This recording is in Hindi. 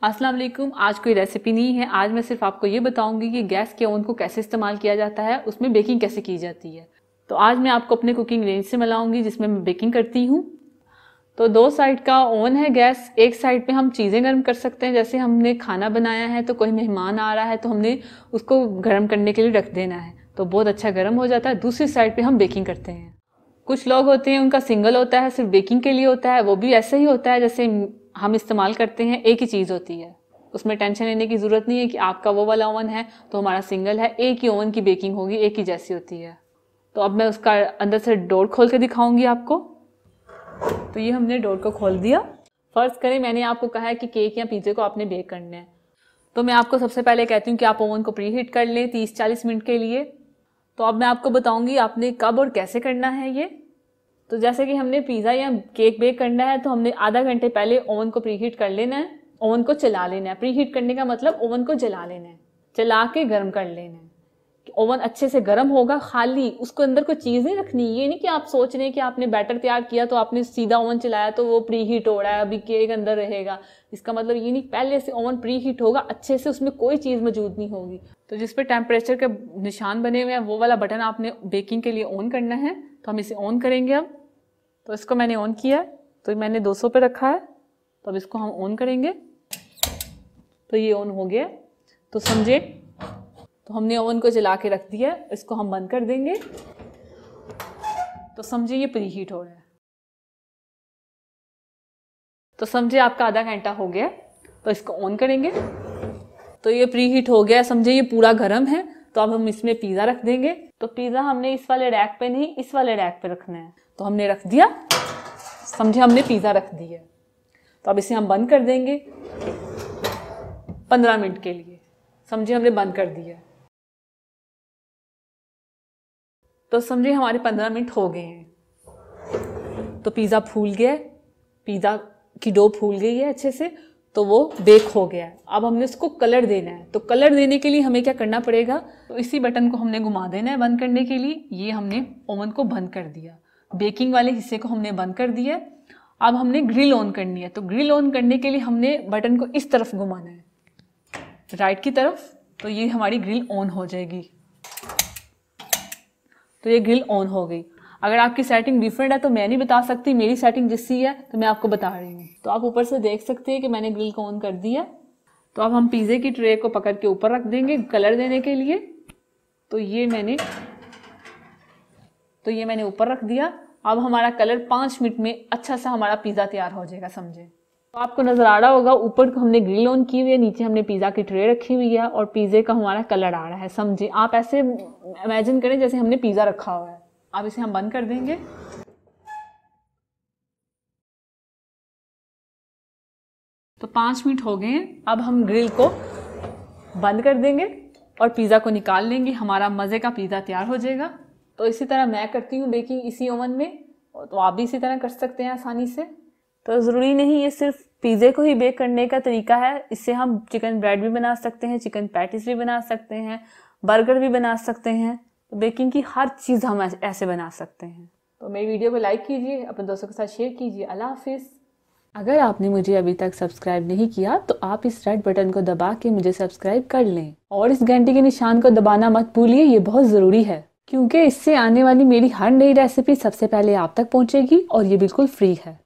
अस्सलाम वालेकुम। आज कोई रेसिपी नहीं है, आज मैं सिर्फ आपको ये बताऊंगी कि गैस के ओवन को कैसे इस्तेमाल किया जाता है, उसमें बेकिंग कैसे की जाती है। तो आज मैं आपको अपने कुकिंग रेंज से मिलाऊंगी जिसमें मैं बेकिंग करती हूँ। तो दो साइड का ओवन है गैस। एक साइड पे हम चीज़ें गर्म कर सकते हैं, जैसे हमने खाना बनाया है तो कोई मेहमान आ रहा है तो हमने उसको गर्म करने के लिए रख देना है, तो बहुत अच्छा गर्म हो जाता है। दूसरी साइड पे हम बेकिंग करते हैं। कुछ लोग होते हैं उनका सिंगल होता है, सिर्फ बेकिंग के लिए होता है, वो भी ऐसे ही होता है जैसे हम इस्तेमाल करते हैं, एक ही चीज़ होती है। उसमें टेंशन लेने की ज़रूरत नहीं है कि आपका वो वाला ओवन है तो हमारा सिंगल है, एक ही ओवन की बेकिंग होगी, एक ही जैसी होती है। तो अब मैं उसका अंदर से डोर खोल के दिखाऊंगी आपको। तो ये हमने डोर को खोल दिया। फर्ज करें मैंने आपको कहा है कि केक या पिज़्ज़े को आपने बेक करना है, तो मैं आपको सबसे पहले कहती हूँ कि आप ओवन को प्री हीट कर लें 30-40 मिनट के लिए। तो अब मैं आपको बताऊंगी आपने कब और कैसे करना है ये। तो जैसे कि हमने पिज़्ज़ा या केक बेक करना है तो हमने आधा घंटे पहले ओवन को प्री हीट कर लेना है, ओवन को चला लेना है। प्री हीट करने का मतलब ओवन को जला लेना है, चला के गर्म कर लेना है। ओवन अच्छे से गर्म होगा, खाली उसको अंदर कोई चीज़ नहीं रखनी। ये नहीं कि आप सोच रहे हैं कि आपने बैटर तैयार किया तो आपने सीधा ओवन चलाया तो वो प्री हीट हो रहा है, अभी केक अंदर रहेगा। इसका मतलब ये नहीं, पहले से ओवन प्री हीट होगा अच्छे से, उसमें कोई चीज़ मौजूद नहीं होगी। तो जिस पे टेम्परेचर के निशान बने हुए हैं वो वाला बटन आपने बेकिंग के लिए ऑन करना है। तो हम इसे ऑन करेंगे अब। तो इसको मैंने ऑन किया, तो मैंने 200 पे रखा है, तो अब इसको हम ऑन करेंगे। तो ये ऑन हो गया। तो समझे, तो हमने ओवन को जला के रख दिया, इसको हम बंद कर देंगे। तो समझे ये प्री हीट हो रहा है। तो समझे आपका आधा घंटा हो गया, तो इसको ऑन करेंगे। तो ये प्री हीट हो गया, समझे ये पूरा गर्म है। तो अब हम इसमें पिज़्ज़ा रख देंगे। तो पिज़्ज़ा हमने इस वाले रैक पे नहीं, इस वाले रैक पे रखना है। तो हमने रख दिया, समझे हमने पिज़्ज़ा रख दिया। तो अब इसे हम बंद कर देंगे 15 मिनट के लिए। समझे हमने बंद कर दिया। तो समझे हमारे 15 मिनट हो गए हैं। तो पिज़्ज़ा फूल गया, पिज़्ज़ा की डो फूल गई है अच्छे से, तो वो बेक हो गया है। अब हमने उसको कलर देना है। तो कलर देने के लिए हमें क्या करना पड़ेगा, तो इसी बटन को हमने घुमा देना है बंद करने के लिए। ये हमने ओवन को बंद कर दिया, बेकिंग वाले हिस्से को हमने बंद कर दिया। अब हमने ग्रिल ऑन करनी है। तो ग्रिल ऑन करने के लिए हमने बटन को इस तरफ घुमाना है, राइट की तरफ। तो ये हमारी ग्रिल ऑन हो जाएगी। तो ये ग्रिल ऑन हो गई। अगर आपकी सेटिंग डिफरेंट है तो मैं नहीं बता सकती, मेरी सेटिंग जिससी है तो मैं आपको बता रही हूँ। तो आप ऊपर से देख सकते हैं कि मैंने ग्रिल को ऑन कर दिया। तो अब हम पिज़्ज़े की ट्रे को पकड़ के ऊपर रख देंगे कलर देने के लिए। तो ये मैंने ऊपर रख दिया। अब हमारा कलर 5 मिनट में अच्छा सा हमारा पिज़्ज़ा तैयार हो जाएगा, समझे। तो आपको नजर आ रहा होगा, ऊपर को हमने ग्रिल ऑन की हुई है, नीचे हमने पिज़्ज़ा की ट्रे रखी हुई है और पिज़्ज़े का हमारा कलर आ रहा है, समझे। आप ऐसे इमेजिन करें जैसे हमने पिज़्ज़ा रखा हुआ है। अब इसे हम बंद कर देंगे। तो 5 मिनट हो गए हैं। अब हम ग्रिल को बंद कर देंगे और पिज़्ज़ा को निकाल लेंगे। हमारा मज़े का पिज़्ज़ा तैयार हो जाएगा। तो इसी तरह मैं करती हूँ बेकिंग इसी ओवन में, तो आप भी इसी तरह कर सकते हैं आसानी से। तो ज़रूरी नहीं ये सिर्फ पिज़्ज़े को ही बेक करने का तरीका है, इससे हम चिकन ब्रेड भी बना सकते हैं, चिकन पैटीज भी बना सकते हैं, बर्गर भी बना सकते हैं। तो बेकिंग की हर चीज़ हम ऐसे बना सकते हैं। तो मेरी वीडियो को लाइक कीजिए, अपने दोस्तों के साथ शेयर कीजिए। अल्लाह हाफिज़। अगर आपने मुझे अभी तक सब्सक्राइब नहीं किया तो आप इस रेड बटन को दबा के मुझे सब्सक्राइब कर लें और इस घंटी के निशान को दबाना मत भूलिए, ये बहुत ज़रूरी है, क्योंकि इससे आने वाली मेरी हर नई रेसिपी सबसे पहले आप तक पहुंचेगी और ये बिल्कुल फ्री है।